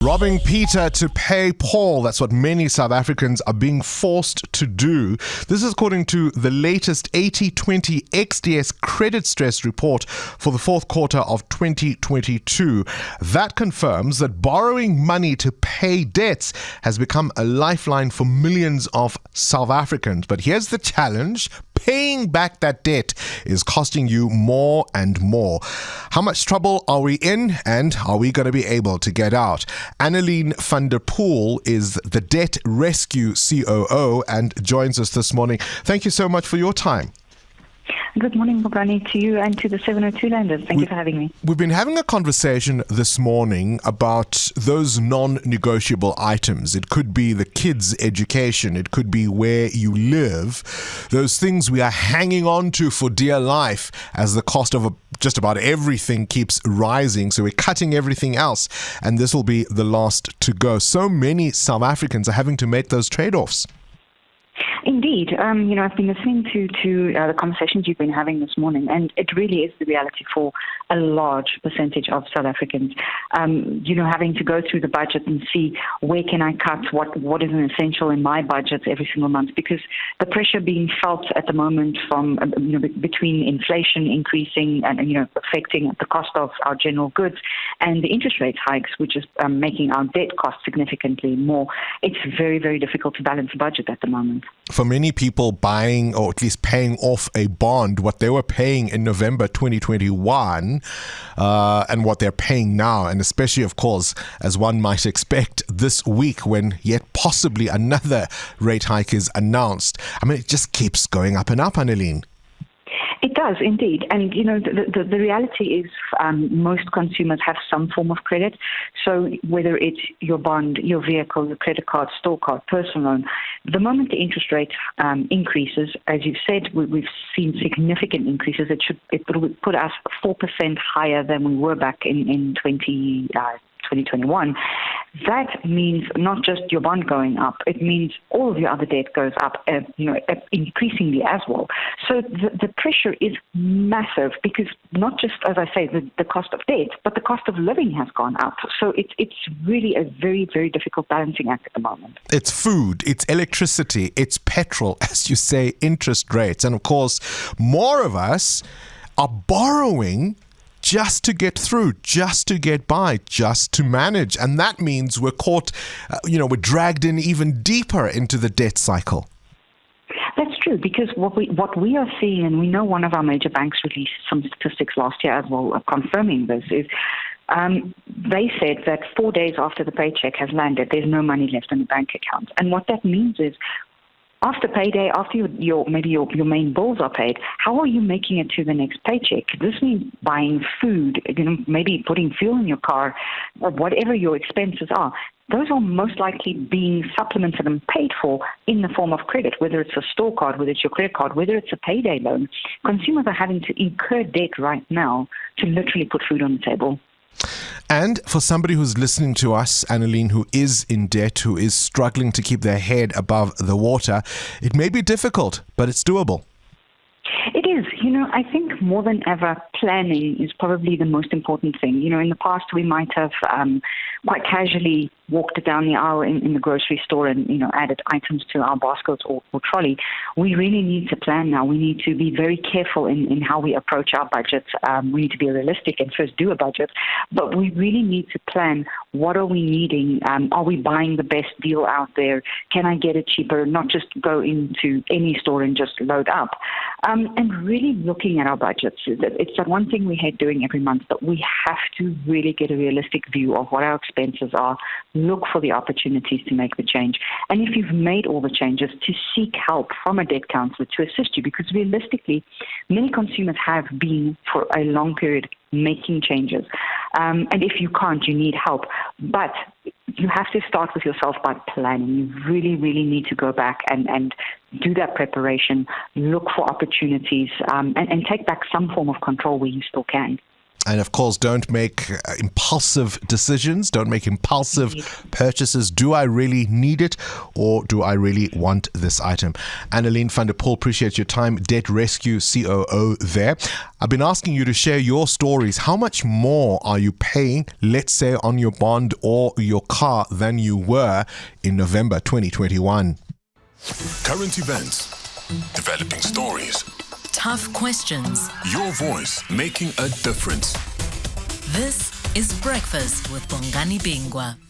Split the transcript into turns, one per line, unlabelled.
Robbing Peter to pay Paul. That's what many South Africans are being forced to do. This is according to the latest 80/20 XDS credit stress report for the fourth quarter of 2022. That confirms that borrowing money to pay debts has become a lifeline for millions of South Africans. But here's the challenge. Paying back that debt is costing you more and more. How much trouble are we in, and are we going to be able to get out? Anneline van der Poel is the Debt Rescue COO and joins us this morning. Thank you so much for your time.
Good morning, Bograni, to you and to the 702 landers. Thank you for having me.
We've been having a conversation this morning about those non-negotiable items. It could be the kids' education. It could be where you live. Those things we are hanging on to for dear life as the cost of just about everything keeps rising. So we're cutting everything else, and this will be the last to go. So many South Africans are having to make those trade-offs.
Indeed. I've been listening to the conversations you've been having this morning, and it really is the reality for a large percentage of South Africans. Having to go through the budget and see where can I cut, what is an essential in my budget every single month, because the pressure being felt at the moment from, between inflation increasing and, affecting the cost of our general goods and the interest rate hikes, which is making our debt cost significantly more. It's very, very difficult to balance the budget at the moment.
For many people, buying or at least paying off a bond, what they were paying in November 2021 and what they're paying now, and especially, of course, as one might expect this week when yet possibly another rate hike is announced. I mean, it just keeps going up and up, Anneline.
It does, indeed. And, the reality is most consumers have some form of credit. So whether it's your bond, your vehicle, your credit card, store card, personal loan, the moment the interest rate increases, as you've said, we've seen significant increases. It would put us 4% higher than we were back in 2021. That means not just your bond going up, it means all of your other debt goes up, increasingly as well. So the pressure is massive because not just, as I say, the cost of debt, but the cost of living has gone up. So it's really a very, very difficult balancing act at the moment.
It's food, it's electricity, it's petrol, as you say, interest rates. And of course, more of us are borrowing just to get through, just to get by, just to manage. And that means we're caught, we're dragged in even deeper into the debt cycle.
That's true, because what we are seeing, and we know one of our major banks released some statistics last year as well, confirming this, is they said that 4 days after the paycheck has landed, there's no money left in the bank account. And what that means is, after payday, after your main bills are paid, how are you making it to the next paycheck? This means buying food, maybe putting fuel in your car, or whatever your expenses are. Those are most likely being supplemented and paid for in the form of credit, whether it's a store card, whether it's your credit card, whether it's a payday loan. Consumers are having to incur debt right now to literally put food on the table.
And for somebody who's listening to us, Anneline, who is in debt, who is struggling to keep their head above the water, it may be difficult, but it's doable.
It is. I think more than ever, planning is probably the most important thing. In the past, we might have quite casually walked down the aisle in the grocery store and, added items to our basket or trolley. We really need to plan now. We need to be very careful in how we approach our budgets. We need to be realistic and first do a budget. But we really need to plan, what are we needing? Are we buying the best deal out there? Can I get it cheaper? Not just go into any store and just load up. And really looking at our budgets. It's that one thing we hate doing every month, but we have to really get a realistic view of what our expenses are, look for the opportunities to make the change. And if you've made all the changes, to seek help from a debt counselor to assist you, because realistically, many consumers have been for a long period making changes. And if you can't, you need help. But you have to start with yourself by planning. You really, really need to go back and do that preparation, look for opportunities, and take back some form of control where you still can.
And of course, don't make impulsive decisions. Don't make impulsive purchases. Do I really need it, or do I really want this item? Anneline van der Poel, appreciate your time. Debt Rescue COO there. I've been asking you to share your stories. How much more are you paying, let's say, on your bond or your car than you were in November 2021?
Current events, developing stories,
tough questions.
your voice making a difference.
This is Breakfast with Bongani Bingwa.